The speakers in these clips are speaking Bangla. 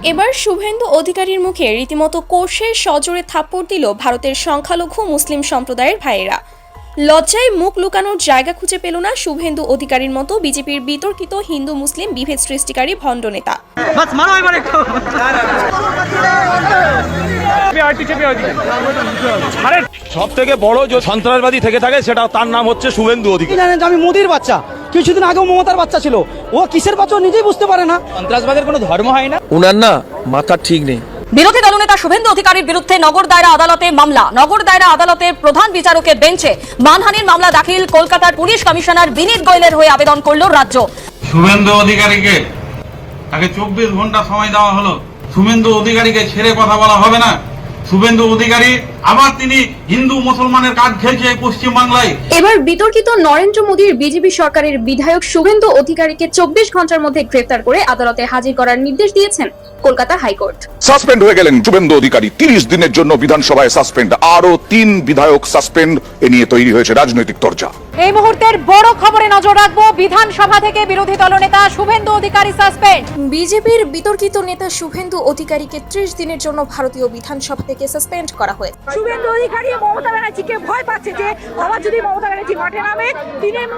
এবার শুভেন্দু অধিকারীর মুখে রীতিমতো কোষের সজোরে থাপ্পড় দিল ভারতের সংখ্যালঘু মুসলিম সম্প্রদায়ের ভাইয়েরা। লজ্জায় মুখ লুকানোর জায়গা খুঁজে পেল না শুভেন্দু অধিকারীর মতো বিজেপির বিতর্কিত হিন্দু মুসলিম বিভেদ সৃষ্টিকারী ভণ্ড নেতা। সব থেকে বড় যে সন্ত্রাসবাদী থেকে থাকে সেটা তার নাম হচ্ছে শুভেন্দু অধিকারী। জানেন যে আমি মোদির বাচ্চা, কিছুদিন আগেও মমতার বাচ্চা ছিল। ও কিসের বাচ্চা নিজেই বুঝতে পারে না। সন্ত্রাসবাদের কোনো ধর্ম হয় না। উনার না মাথা ঠিক নেই। বিরোধী দলনেতা শুভেন্দু অধিকারীর বিরুদ্ধে নগর দায়রা আদালতে মামলা। নগর দায়রা আদালতের প্রধান বিচারকের বেঞ্চে মানহানির মামলা দাখিল। কলকাতার পুলিশ কমিশনার বিনীত গোয়েলের হয়ে আবেদন করল রাজ্য। শুভেন্দু অধিকারীকে তাকে 24 ঘন্টা সময় দেওয়া হলো। শুভেন্দু অধিকারীকে ছেড়ে কথা বলা হবে না। শুভেন্দু অধিকারী আবার তিনি হিন্দু মুসলমানের কাজ খেলছে পশ্চিম বাংলায়। এবার বিতর্কিত নরেন্দ্র মোদীর বিজেপি সরকারের বিধায়ক শুভেন্দু অধিকারীকে 24 ঘন্টার মধ্যে গ্রেফতার করে আদালতে হাজির করার নির্দেশ দিয়েছেন কলকাতা হাইকোর্ট। সাসপেন্ড হয়ে গেলেন শুভেন্দু অধিকারী, 30 দিনের জন্য বিধানসভায় সাসপেন্ড। আরো 3 বিধায়ক সাসপেন্ড। এ নিয়ে তৈরি হয়েছে রাজনৈতিক তরজা। এই মুহূর্তের বড় খবরে নজর রাখবো। বিধানসভা থেকে বিরোধী দলনেতা শুভেন্দু অধিকারী সাসপেন্ড। বিজেপির বিতর্কিত নেতা শুভেন্দু অধিকারীকে 30 দিনের জন্য ভারতীয় বিধানসভা থেকে সাসপেন্ড করা হয়েছে। শুভেন্দু অধিকারী মমতা ব্যানার্জিকে ভয় পাচ্ছে যে আবার যদি মমতা ব্যানার্জি মাঠে নামে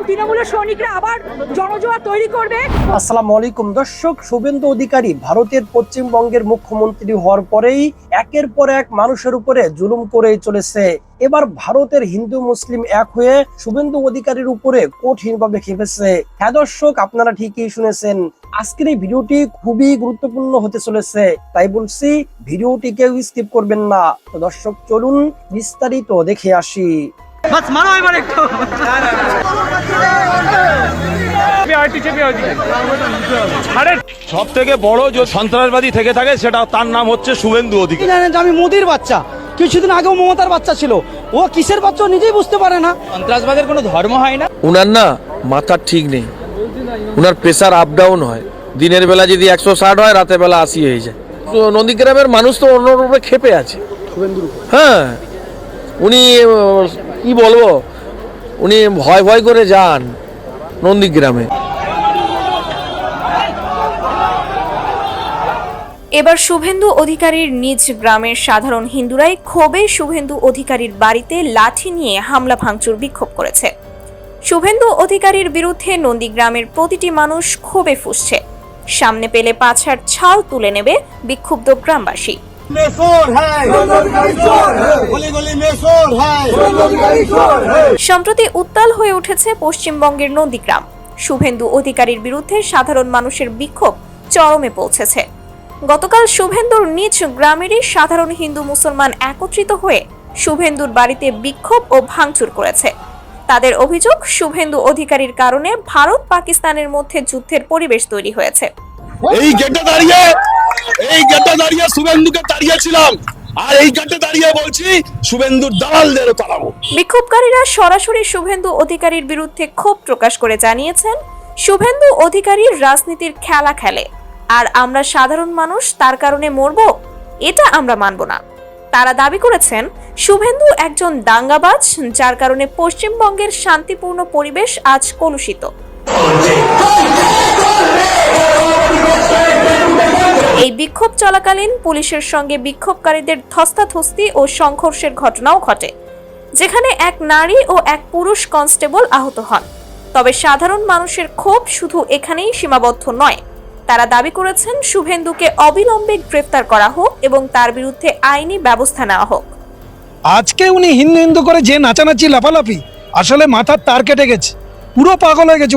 তৃণমূলের সৈনিকরা আবার জনজোয়ার তৈরি করবে। আসসালামু আলাইকুম দর্শক, শুভেন্দু অধিকারী ভারতের পশ্চিমবঙ্গের মুখ্যমন্ত্রী হওয়ার পরেই একের পর এক মানুষের উপরে জুলুম করেই চলেছে। এবার ভারতের হিন্দু মুসলিম এক হয়ে শুভেন্দু অধিকারীর উপরে কঠিনভাবে খেপেছে। হ্যাঁ দর্শক, আপনারা ঠিকই শুনেছেন। আজকের এই ভিডিওটি খুবই গুরুত্বপূর্ণ হতে চলেছে, তাই বলছি ভিডিওটি কেউ স্কিপ করবেন না। তো দর্শক চলুন বিস্তারিত দেখে আসি। সব থেকে বড় যে সন্ত্রাসবাদী থেকে থাকে সেটা তার নাম হচ্ছে শুভেন্দু অধিকারী। জানেন যে আমি মোদির বাচ্চা, কিছুদিন আগেও মমতার বাচ্চা ছিল। ও কিসের বাচ্চা নিজেই বুঝতে পারে না। সন্ত্রাসবাদের কোনো ধর্ম হয় না। উনার না মাথা ঠিক নেই। উনার প্রেসার আপ ডাউন হয়। দিনের বেলা যদি 160 হয়, রাতের বেলা 80 হয়ে যায়। তো নন্দীগ্রামের মানুষ তো অন্য রূপে খেপে আছে। হ্যাঁ, উনি কি বলবো, উনি ভয় ভয় করে যান নন্দীগ্রামে। এবার শুভেন্দু অধিকারীর নিজ গ্রামের সাধারণ হিন্দুরাই ক্ষোভে শুভেন্দু অধিকারীর বাড়িতে লাঠি নিয়ে হামলা ভাঙচুর বিক্ষোভ করেছে। শুভেন্দু অধিকারীর বিরুদ্ধে নন্দীগ্রামের প্রতিটি মানুষ ক্ষোভে ফুঁসছে। সামনে পেলে পাছার ছাল তুলে নেবে বিক্ষুব্ধ গ্রামবাসী। সম্প্রতি উত্তাল হয়ে উঠেছে পশ্চিমবঙ্গের নন্দীগ্রাম। শুভেন্দু অধিকারীর বিরুদ্ধে সাধারণ মানুষের বিক্ষোভ চরমে পৌঁছেছে। গতকাল শুভেন্দুর নিজ গ্রামেরই সাধারণ হিন্দু মুসলমান একত্রিত হয়ে শুভেন্দুর বাড়িতে বিক্ষোভ ও ভাঙচুর করেছে। তাদের অভিযোগ, শুভেন্দু অধিকারীর কারণে ভারত পাকিস্তানের মধ্যে যুদ্ধের পরিবেশ তৈরি হয়েছে। এই গেটে দাঁড়িয়ে শুভেন্দুকে তাড়িয়েছিলাম, আর এই গেটে দাঁড়িয়ে বলছি শুভেন্দুর দালালদের তাড়াবো। বিক্ষোভকারীরা সরাসরি শুভেন্দু অধিকারীর বিরুদ্ধে ক্ষোভ প্রকাশ করে জানিয়েছেন, শুভেন্দু অধিকারীর রাজনীতির খেলা খেলে, আর আমরা সাধারণ মানুষ তার কারণে মরব, এটা আমরা মানব না। তারা দাবি করেছেন, শুভেন্দু একজন দাঙ্গাবাজ, যার কারণে পশ্চিমবঙ্গের শান্তিপূর্ণ পরিবেশ আজ কলুষিত। এই বিক্ষোভ চলাকালীন পুলিশের সঙ্গে বিক্ষোভকারীদের ধস্তাধস্তি ও সংঘর্ষের ঘটনাও ঘটে, যেখানে এক নারী ও এক পুরুষ কনস্টেবল আহত হন। তবে সাধারণ মানুষের ক্ষোভ শুধু এখানেই সীমাবদ্ধ নয়। তারা দাবি করেছেন, শুভেন্দুকে অবিলম্বে গ্রেফতার করা হোক এবং তার বিরুদ্ধে আইনি ব্যবস্থা নেওয়া হোক। আজকে উনি হিন্দু হিন্দু করে যে নাচানাচি লাফালাফি, আসলে মাথার তার কেটে গেছে, পুরো পাগল হয়ে গেছে,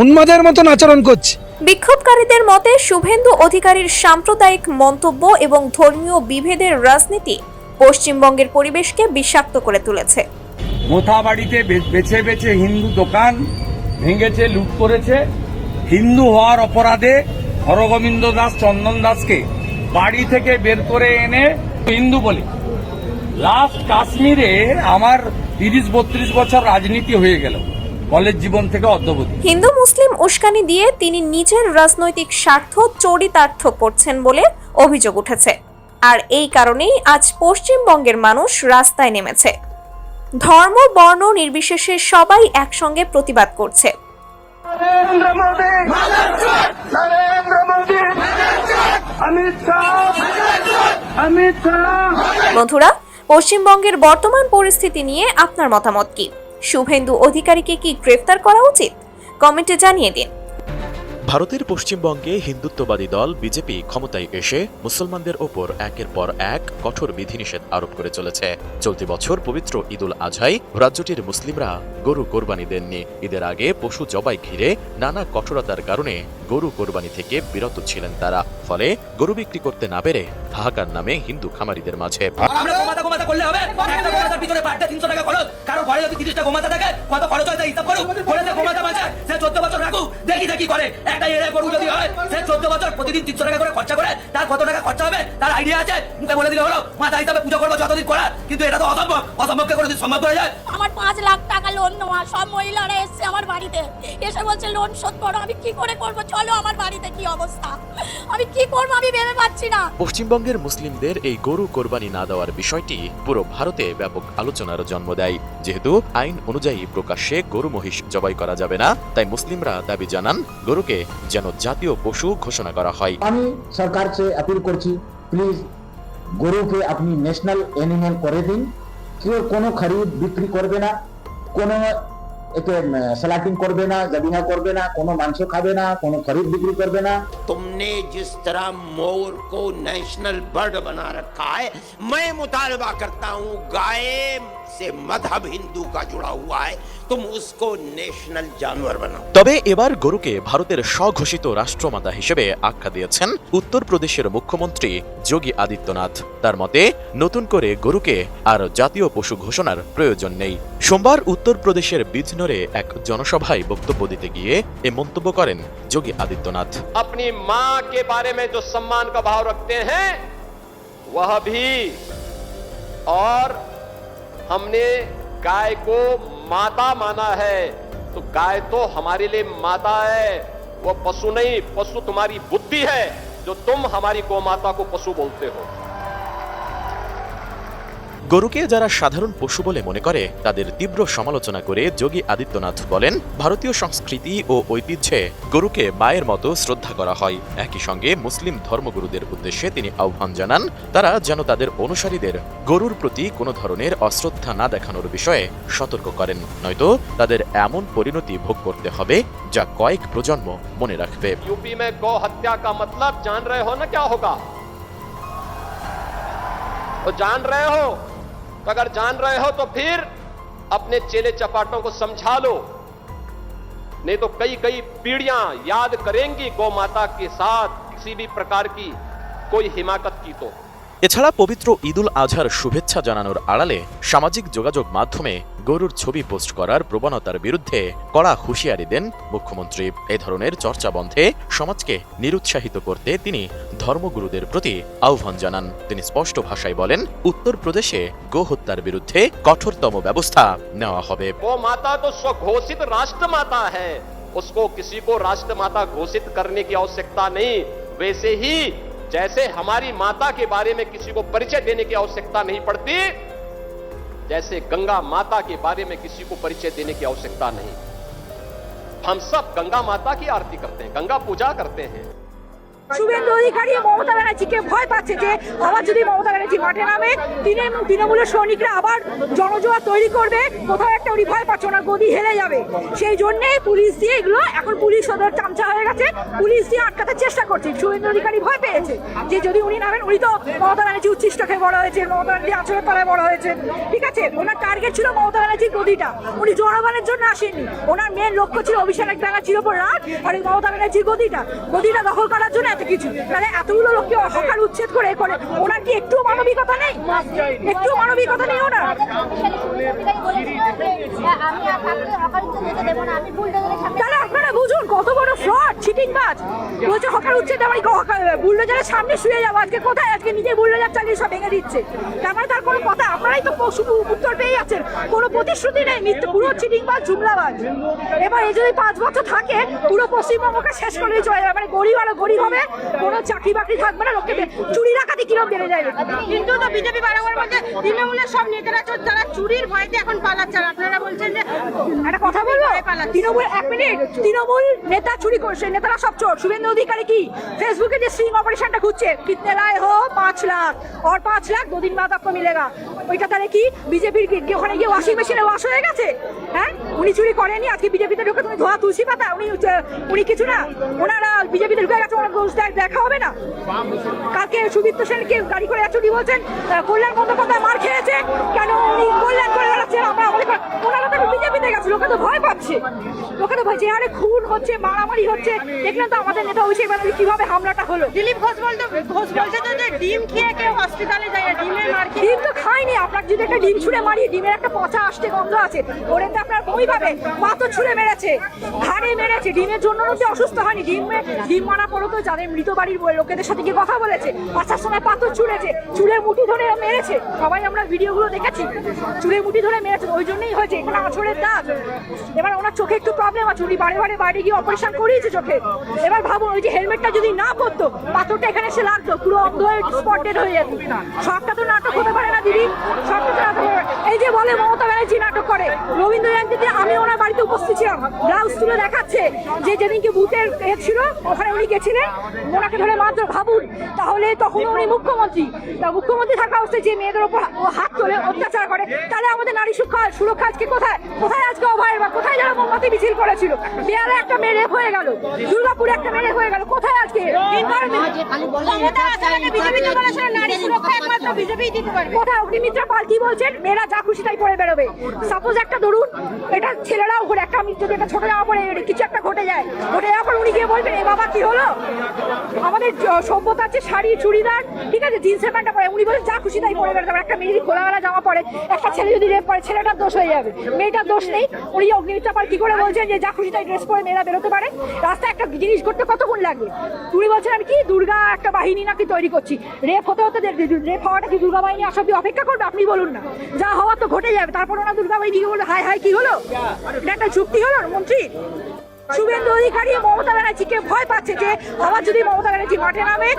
উন্মাদের মতন আচরণ করছে। বিক্ষোভকারীদের মতে, শুভেন্দু অধিকারীর সাম্প্রদায়িক মন্তব্য এবং ধর্মীয় বিভেদের রাজনীতি পশ্চিমবঙ্গের পরিবেশকে বিষাক্ত করে তুলেছে। মোথাবাড়িতে বেছে বেছে হিন্দু দোকান ভেঙেছে, লুট করেছে। হিন্দু হওয়ার অপরাধে হরগোবিন্দ দাস, চন্দন দাসকে বাড়ি থেকে বের করে এনে হিন্দু বলি। লাস্ট কাশ্মীরে আমার 30-32 বছর রাজনীতি হয়ে গেল, কলেজ জীবন থেকে অদ্যাবধি। হিন্দু মুসলিম উস্কানি দিয়ে তিনি নিজের রাজনৈতিক স্বার্থ চরিতার্থ করছেন বলে অভিযোগ উঠেছে। আর এই কারণেই আজ পশ্চিমবঙ্গের মানুষ রাস্তায় নেমেছে। ধর্ম বর্ণ নির্বিশেষে সবাই একসঙ্গে প্রতিবাদ করছে। বন্ধুরা, পশ্চিমবঙ্গের বর্তমান পরিস্থিতি নিয়ে আপনার মতামত কি? শুভেন্দু অধিকারীকে কি গ্রেফতার করা উচিত? কমেন্টে জানিয়ে দিন। ভারতের পশ্চিমবঙ্গে হিন্দুত্ববাদী দল বিজেপি ক্ষমতায় এসে মুসলমানদের ওপর একের পর এক কঠোর বিধিনিষেধ আরোপ করে চলেছে। চলতি বছর পবিত্র ঈদুল আজহায় রাজ্যটির মুসলিমরা গরু কোরবানি দেননি। ঈদের আগে পশু জবাই ঘিরে নানা কঠোরতার কারণে গরু কোরবানি থেকে বিরত ছিলেন তারা। ফলে গরু বিক্রি করতে না পেরে হাহাকার নামে হিন্দু খামারিদের মাঝে। আমার 5 লাখ টাকা লোন নেওয়া, সব মহিলারা এসছে আমার বাড়িতে, এসে বলছে লোন শোধ করো। আমি কি করে করবো? চলো আমার বাড়িতে কি অবস্থা, আমি কি করবো আমি ভেবে পাচ্ছি না। পশ্চিমবঙ্গের মুসলিমদের এই গরু কোরবানি না দেওয়ার বিষয়টি পুরো ভারতে ব্যাপক আলোচনার জন্ম দেয়। যেহেতু আইন অনুযায়ী প্রকাশ্যে গরু মহিষ জবাই করা যাবে না, তাই মুসলিমরা দাবি জানান গরুকে যেন জাতীয় পশু ঘোষণা করা হয়। আমি সরকার से अपील করছি, প্লিজ গরুকে আপনি ন্যাশনাল অ্যানিমাল করে দিন। কেউ কোনো খরিদ বিক্রি করবে না, কোনো একে স্লাটিং করবে না, জবিনা করবে না, কোনো মাংস খাবে না, কোনো খরিদ বিক্রি করবে না। तुमने जिस तरह मोर को नेशनल बर्ड बना रखा है, मैं मुतालबा करता हूँ गाय से मजहब हिंदू का जुड़ा हुआ है, तुम उसको नेशनल जानवर बनाओ। তবে এবার গরুকে ভারতের স্বঘোষিত রাষ্ট্রমাতা হিসেবে আখ্যা দিয়েছেন উত্তরপ্রদেশের মুখ্যমন্ত্রী যোগী আদিত্যনাথ। তার মতে নতুন করে গরুকে আর জাতীয় পশু ঘোষণার প্রয়োজন নেই। সোমবার উত্তরপ্রদেশের বিজনোরে এক জনসভায় বক্তব্য দিতে গিয়ে এ মন্তব্য করেন যোগী আদিত্যনাথ। अपनी माँ के बारे में जो सम्मान का भाव रखते हैं वह भी, और हमने गाय को माता माना है, तो गाय तो हमारे लिए माता है, वो पशु नहीं। पशु तुम्हारी बुद्धि है जो तुम हमारी गोमाता को पशु बोलते हो। গরুকে যারা সাধারণ পশু বলে মনে করে তাদের তীব্র সমালোচনা করে যোগী আদিত্যনাথ বলেন, ভারতীয় সংস্কৃতি ও ঐতিহ্যে গরুকে মায়ের মতো শ্রদ্ধা করা হয়। একই সঙ্গে মুসলিম ধর্মগুরুদের উদ্দেশ্যে তিনি আহ্বান জানান তারা যেন তাদের অনুসারীদের গরুর প্রতি কোনো ধরনের অশ্রদ্ধা না দেখানোর বিষয়ে সতর্ক করেন, নয়তো তাদের এমন পরিণতি ভোগ করতে হবে যা কয়েক প্রজন্ম মনে রাখবে। यूपी में गौ हत्या का मतलब जान रहे हो ना क्या होगा? तो जान रहे हो, तो अगर जान रहे हो तो फिर अपने चेले चपाटों को समझा लो, नहीं तो कई कई पीढ़ियां याद करेंगी गौ माता के साथ किसी भी प्रकार की कोई हिमाकत की। तो এছাড়া পবিত্র ঈদুল আজহার শুভেচ্ছা জানানোর আড়ালে সামাজিক যোগাযোগ মাধ্যমে গরুর ছবি পোস্ট করার প্রবণতার বিরুদ্ধে কড়া হুঁশিয়ারি দেন মুখ্যমন্ত্রী। এ ধরনের চর্চা বন্ধে সমাজকে নিরুৎসাহিত করতে তিনি ধর্মগুরুদের প্রতি আহ্বান জানান। তিনি স্পষ্ট ভাষায় বলেন, উত্তরপ্রদেশে গো হত্যার বিরুদ্ধে কঠোরতম ব্যবস্থা নেওয়া হবে। गौ माता तो स्वघोषित राष्ट्र माता है, उसको किसी को राष्ट्र माता घोषित करने की आवश्यकता नहीं। वैसे ही जैसे हमारी माता के बारे में किसी को परिचय देने की आवश्यकता नहीं पड़ती, जैसे गंगा माता के बारे में किसी को परिचय देने की आवश्यकता नहीं। हम सब गंगा माता की आरती करते हैं, गंगा पूजा करते हैं। শুভেন্দু অধিকারী মমতা ব্যানার্জিকে ভয় পাচ্ছে যে আবার যদি মমতা ব্যানার্জি মাঠে নামে তৃণমূলের সৈনিকরা আবার জনজোয়ার তৈরি করবে, কোথাও একটা উনি ভয় পাচ্ছে ওনার গদি হেলে যাবে। সেই জন্যে পুলিশ দিয়ে এগুলো এখন পুলিশ সদর চামচা হয়ে গেছে, পুলিশ দিয়ে আটকাতে চেষ্টা করছে। শুভেন্দু অধিকারী ভয় পেয়েছে যে যদি উনি নামেন, উনি তো মমতা ব্যানার্জি উচ্ছিষ্ট খেয়ে বড় হয়েছে, মমতা ব্যানার্জি আচরের তলায় বড় হয়েছে, ঠিক আছে। ওনার টার্গেট ছিল মমতা ব্যানার্জির গদিটা, উনি জনগণের জন্য আসেননি। ওনার মেন লক্ষ্য ছিল অভিষেক ব্যানার্জির ওপর রাগ আর মমতা ব্যানার্জির গদিটা দখল করার জন্য এত কিছু। তাহলে এতগুলো লোককে হকার উচ্ছেদ করে ওনার কি একটু মানবিকতা নেই? একটু মানবিকতা নেই ওনার? তাহলে আপনারা বুঝুন কত বড় ফ্রড, চিটিংবাজ। বলছে হকার উচ্ছেদ, আমি বুলডোজারের সামনে শুয়ে যাবো। আজকে কোথায়? আজকে নিজে বুলডোজার চালিয়ে সব ভেঙে দিচ্ছে। তার মানে তার কোনো কথা, আপনারাই তো উত্তর পেয়ে যাচ্ছেন। কোনো প্রতিশ্রুতি নেই, মিথ্যে, পুরো চিটিংবাজ, জুমলাবাজ। এবার এই যদি 5 বছর থাকে পুরো পশ্চিমবঙ্গকে শেষ করে চলে যাবে। মানে গরিব আরো গরিব হবে, কোনো চাকরি বাকরি থাকবে না, লোককে চুরি ডাকাতি কিরকম বেড়ে যাবে। কিন্তু তো বিজেপি বারবার বলছে তৃণমূলের সব নেতারা যারা চুরির ভয়তে এখন পালাচ্ছে। আপনারা বলছেন যে একটা কথা বলবো, তৃণমূল, এক মিনিট, তৃণমূল নেতা চুরি করছে, নেতারা সব চোর। শুভেন্দু অধিকারী কি ফেসবুকে যে স্ট্রিং অপারেশনটা খুঁজছে, কিতনে লাए हो 5 লাখ और 5 লাখ 2 दिन बाद आपको मिलेगा, ওইটা তাহলে কি বিজেপির ওখানে গিয়ে ওয়াশিং মেশিনে ওয়াশ হয়ে গেছে? হ্যাঁ, উনি চুরি করেনি, আজকে বিজেপিতে ঢুকে তুমি ধোয়া তুলসী পাতা, উনি কিছু না, ওনারা বিজেপিতে ঢুকে গেছে, ওনার দোষ দেখা হবে না? কালকে সুদীপ্ত সেনকে গাড়ি করে চুরি বলছেন, কল্যাণ বন্দ্যোপাধ্যায় মার খেয়েছে, কেন উনি কল্যাণ করে বেড়াচ্ছেন? আমরা ওনারা তো বিজেপিতে গেছে, লোকে তো ভয় পাচ্ছে, লোকে তো ভয়, যে হারে খুন হচ্ছে, মারামারি হচ্ছে, দেখলেন তো আমাদের নেতা অভিষেক ব্যানার্জি কিভাবে হামলাটা হলো। দিলীপ ঘোষ বলছে যে ডিম খেয়ে কেউ হসপিটালে যায়, ডিমের মার, ডিম তো খায়নি। আপনার যদি একটা ডিম ছুঁড়ে মারি, ডিমের একটা পচা আসতে গন্ধ আছে, ওরেতে আপনার বই পাবে, পাথর ছুঁড়ে মেরেছে, ঘাড়ে মেরেছে, ডিমের জন্য যে অসুস্থ হয়নি, ডিম মারা পড়ো তো যাদের মৃত বাড়ির লোকেদের সাথে গিয়ে কথা বলেছে, আসার সময় পাথর ছুঁড়েছে, চুলের মুঠি ধরে মেরেছে, সবাই আমরা ভিডিওগুলো দেখেছি, চুলের মুঠি ধরে মেরেছে, ওই জন্যই হয়েছে এখানে আঁচড়ের দাগ। এবার ওনার চোখে একটু প্রবলেম আছে, উনি বারে বারে বাইরে গিয়ে অপারেশন করিয়েছে চোখে। এবার ভাবুন, ওই যে হেলমেটটা যদি না পরতো, পাথরটা এখানে এসে লাগতো, পুরো অন্ধ হয়ে স্পট ডেড হয়ে যেত। সবটা তো নাটক হতে পারে না দিদি, সবটা তো নাটক। এই যে বলে মমতা ব্যানার্জি নাটক করে, রবীন্দ্র জয়ন্তীতে আমি ওনার বাড়িতে উপস্থিত ছিলাম, ব্লাউজ তুলে দেখাচ্ছে যে যেদিনকে বুথের ছিল ওখানে উনি গেছিলেন, ওনাকে ধরে মারধর। ভাবুন, তাহলে তখন উনি মুখ্যমন্ত্রী, তা মুখ্যমন্ত্রী থাকা অবস্থায় যে মেয়েদের উপর হাত তোলে অত্যাচার করে, তাহলে আমাদের নারী সুরক্ষা আজকে কোথায়? কোথায় আজকে অভয়ের বা কোথায় যারা মোমবাতি মিছিল করেছিল? বেয়ালে একটা মেয়ে রেপ হয়ে গেল, দুর্গাপুরে একটা মেয়ে রেপ হয়ে গেল, কোথায় আজকে? কোথায়? অগ্নিমিত্রা পাল কি বলছেন? মেয়েরা যা খুশি তাই পরে বেরোবে। সাপোজ একটা ধরুন, এটা ছেলেরাও ঘুরে, একটা যদি একটা ছোট জামা পরে কিছু একটা ঘটে যায়, ঘটে যাওয়ার পর উনি গিয়ে বলবেন এ বাবা কি হলো? আমাদের সভ্যতা আছে শাড়ি চুড়িদার, ঠিক আছে, জিন্সের প্যান্টটা পরে, উনি বলেন যা খুশি তাই পরে বেরোতে পারে। একটা মেয়ে যদি খোলামেলা জামা পরে, একটা ছেলে যদি রেপ করে, ছেলেটার দোষ হয়ে যাবে, মেয়েটার দোষ নেই। উনি অগ্নিমিত্রা পাল কি করে বলছেন যে যা খুশি তাই ড্রেস পরে মেয়েরা বেরোতে পারে? রাস্তায় একটা জিনিস করতে কতক্ষণ লাগবে? উনি বলছেন আমি কি দুর্গা একটা বাহিনী নাকি তৈরি করছি, রেপ হতে হতে রেপ হওয়াটা কি দুর্গা বাহিনী আসা অব্দি অপেক্ষা করবে? আপনি বলুন না, যা হওয়ার তো ঘটে যাবে, তারপর ওনা দুর্গা বাহিনী বলবে হাই হাই কি হলো? এটা একটা চুক্তি হলো মন্ত্রী? শুভেন্দু অধিকারী মমতা ব্যানার্জিকে ভয় পাচ্ছে যে আবার যদি মমতা ব্যানার্জি মাঠে নামে,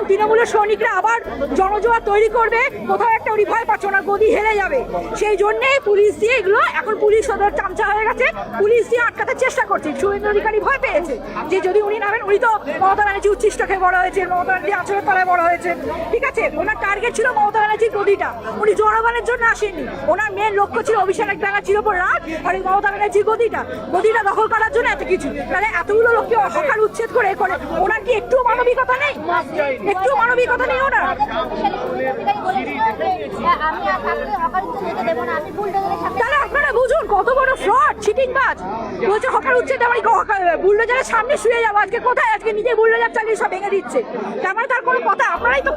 তৃণমূলের সৈনিকরা আবার জনজোয়ার তৈরি করবে, কোথাও একটা উনি ভয় পাচ্ছে, ওনার গদি হেলে যাবে। সেই জন্যেই পুলিশ দিয়ে এগুলো, এখন পুলিশ সদর চামচা হয়ে গেছে, পুলিশ দিয়ে আটকাতে চেষ্টা করছে। শুভেন্দু অধিকারী ভয় পেয়েছে যে যদি উনি নামেন, উনি তো মমতা ব্যানার্জি উচ্ছিষ্ট খেয়ে বড় হয়েছে, মমতা ব্যানার্জি আঁচলের তলায় বড় হয়েছে, ঠিক আছে, ওনার টার্গেট ছিল মমতা ব্যানার্জির গদিটা, উনি জনগণের জন্য আসেননি, ওনার মেন লক্ষ্য ছিল অভিষেক ব্যানার্জির ওপর রাগ, আর এই মমতা ব্যানার্জির গদিটা দখল করার জন্য এত কিছু। তাহলে এতগুলো লোককে হকার উচ্ছেদ করে ওনার কি একটু মানবিকতা নেই? একটু মানবিকতা নেই ওনার? তাহলে আপনারা বুঝুন কত বড় ফ্রড, চিটিংবাজ। বলছে হকার উচ্ছেদ, আমি বুলডোজারের সামনে শুয়ে যাবো, আজকে কোথায়? আজকে নিজে বুলডোজার চালিয়ে সব ভেঙে দিচ্ছে, তার তার কোনো কথা? আপনারাই তো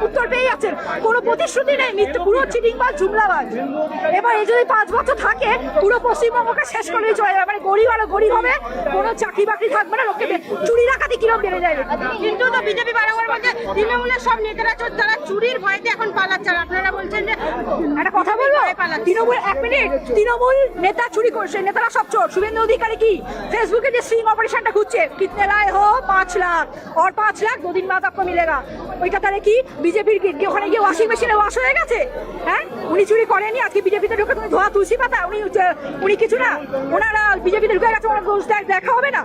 উত্তর পেয়ে যাচ্ছেন, কোনো প্রতিশ্রুতি নেই, মিথ্যে, পুরো চিটিংবাজ, জুমলাবাজ। এবার এই যদি 5 বছর থাকে, পুরো পশ্চিমবঙ্গকে শেষ করে চলে যাবে, মানে গরিব আরো গরিব হবে, কোনো চাকরি বাকরি থাকবে না, লোককে চুরি ডাকাতি কিরকম বেড়ে যাবে। কিন্তু তো বিজেপি বারবার বলছে তৃণমূলের সব নেতারা তারা চুরির ভয়তে এখন পালাচ্ছে, আপনারা বলছেন যে একটা কথা বলবো, তৃণমূল, এক মিনিট, তৃণমূল নেতা চুরি করছে, নেতারা সব চোর। শুভেন্দু অধিকারী কি ফেসবুকে যে স্ট্রিং অপারেশনটা খুঁজছে, কিতনে লাए हो 5 লাখ और 5 লাখ 2 दिन बाद आपको मिलेगा, ওইটা তাহলে কি বিজেপির ওখানে গিয়ে ওয়াশিং মেশিনে ওয়াশ হয়ে গেছে? হ্যাঁ, উনি চুরি করেনি, আজকে বিজেপিতে ঢুকে তুমি ধোয়া তুলসী পাতা, উনি কিছু না, ওনারা বিজেপিতে ঢুকে গেছে, ওনার দোষ দেখা হবে না?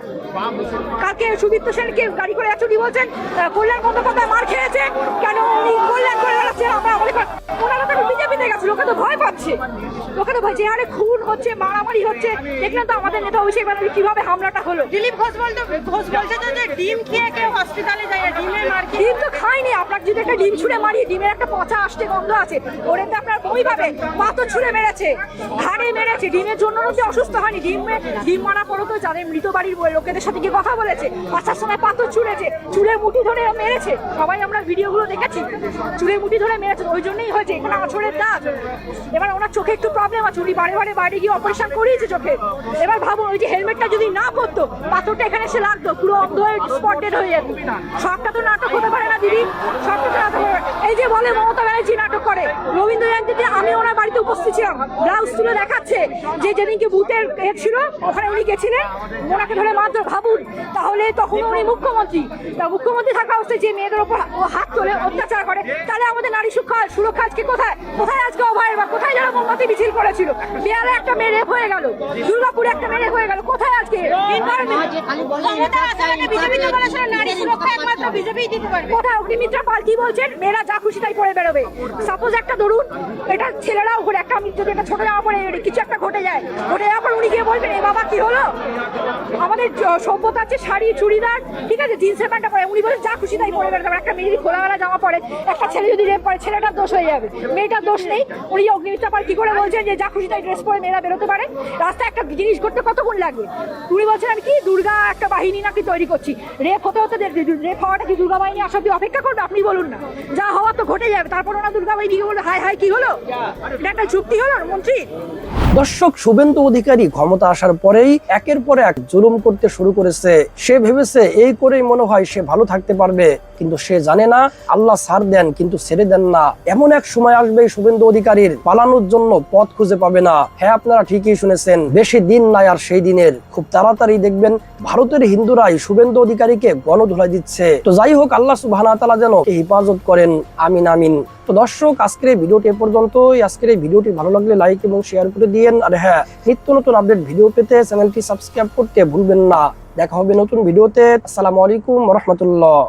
কালকে সুদীপ্ত সেনকে গাড়ি করে চুরি বলছেন, কল্যাণ বন্দ্যোপাধ্যায় মার খেয়েছে, কেন উনি কল্যাণ করে বেড়াচ্ছেন? আমরা ওনারা তো বিজেপিতে গেছে, লোকে তো ভয় পাচ্ছে, লোকে তো ভয়, যে হারে খুন হচ্ছে, মারামারি হচ্ছে, দেখলেন তো আমাদের নেতা অভিষেক ব্যানার্জি কিভাবে হামলাটা হলো। দিলীপ ঘোষ বলছে যে ডিম খেয়ে কেউ হসপিটালে যায়, ডিমের মার, ডিম তো খায়নি। আপনার যদি একটা ডিম ছুঁড়ে মারি, ডিমের একটা পচা আসতে গন্ধ আছে, ওরেতে আপনার বই পাবে, পাথর ছুঁড়ে মেরেছে, ঘাড়ে মেরেছে, ডিমের জন্য যে অসুস্থ হয়নি, ডিম মারা পড়ো তো যাদের মৃত বাড়ির লোকেদের সাথে গিয়ে কথা বলেছে, আসার সময় পাথর ছুঁড়েছে, চুলের মুঠি ধরে মেরেছে, সবাই আমরা ভিডিওগুলো দেখেছি, চুলের মুঠি ধরে মেরেছে, ওই জন্যই হয়েছে এখানে আঁচড়ের দাগ। এবার ওনার চোখে একটু প্রবলেম আছে, উনি বারে বারে বাইরে গিয়ে অপারেশন করিয়েছে চোখে। এবার ভাবুন, ওই যে হেলমেটটা যদি না পরতো, পাথরটা এখানে এসে লাগতো, পুরো অন্ধ হয়ে স্পট ডেড হয়ে যেত। সবটা তো নাটক হতে পারে না দিদি, সবটা তো নাটক। এই যে বলে মমতা ব্যানার্জি নাটক করে, রবীন্দ্র জয়ন্তীতে আমি ওনার বাড়িতে উপস্থিত ছিলাম, ব্লাউজ তুলে দেখাচ্ছে যে যেদিনকে বুথের ছিল ওখানে উনি গেছিলেন, ওনাকে ধরে মাত্র ভাবুন, তাহলে তখন উনি মুখ্যমন্ত্রী, তা মুখ্যমন্ত্রী থাকা অবস্থায় যে মেয়েদের উপর হাত তোলে অত্যাচার করে, তাহলে আমাদের নারী সুরক্ষা আজকে কোথায়? কোথায় আজকে অভয় বা কোথায় যারা মোমবাতি মিছিল করেছিল? বেয়ালে একটা মেয়ে রেপ হয়ে গেল, দুর্গাপুরে একটা মেয়ে রেপ হয়ে গেল, কোথায় আজকে? কোথায় অগ্নিমিত্রা পাল কি বলছেন? মেয়েরা যা খুশি তাই পরে বেরোবে। সাপোজ একটা ধরুন এটা ছেলেরাও ঘুরে, একটা যদি একটা ছোট জামা পরে কিছু একটা ঘটে যায়, ঘটে যাওয়ার পর উনি গিয়ে বলবেন এ বাবা কি হলো? আমাদের সভ্যতা আছে শাড়ি চুড়িদার, ঠিক আছে, জিন্সের প্যান্টটা পরে, উনি বলেন যা খুশি তাই পরে বেরোবে। একটা মেয়ে খোলামেলা জামা পরে, একটা ছেলে যদি রেপ করে ছেলেটার দোষ হয়ে যাবে, মেয়েটার দোষ নেই। উনি অগ্নিমিত্রা পাল কি করে বলছেন যে যা খুশি তাই ড্রেস পরে মেয়েরা বেরোতে পারে? রাস্তায় একটা জিনিস করতে কতক্ষণ লাগবে? উনি বলছেন আমি কি দুর্গা একটা বাহিনী নাকি তৈরি করছি, রেপ হতে হতে রেপ হওয়াটা কি দুর্গা বাহিনী আসা অব্দি অপেক্ষা করবে? আপনি বলুন না, যা হওয়ার তো ঘটে যাবে, তারপর ওনা দুর্গা বাহিনীকে বলবে হাই হাই কি হলো? এটা একটা চুক্তি হলো মন্ত্রী? দর্শক, শুভেন্দু অধিকারী ক্ষমতা আসার পরেই একের পর এক জুলুম করতে শুরু করেছে। সে ভেবেছে এই করেই মনে হয় সে ভালো থাকতে পারবে, কিন্তু সে জানে না আল্লাহ ছাড় দেন কিন্তু ছেড়ে দেন না। এমন এক সময় আসবে শুভেন্দু অধিকারীর পালানোর জন্য পথ খুঁজে পাবে না। হ্যাঁ, আপনারা ঠিকই শুনেছেন, বেশি দিন নাই আর সেই দিনের। খুব তাড়াতাড়ি দেখবেন ভারতের হিন্দুরাই শুভেন্দু অধিকারীকে গণধোলাই দিচ্ছে। তো যাই হোক, আল্লাহ সুবহানাহু ওয়া তাআলা যেন হেফাজত করেন, আমিন আমিন। তো দর্শক, আজকের এই ভিডিওটি এ পর্যন্তই। আজকের এই ভিডিওটি ভালো লাগলে লাইক এবং শেয়ার করে দিয়েন। আর হ্যাঁ, নিত্য নতুন আপডেট ভিডিও পেতে চ্যানেলটি সাবস্ক্রাইব করতে ভুলবেন না। দেখা হবে নতুন ভিডিওতে। আসসালামু আলাইকুম ওয়া রাহমাতুল্লাহ।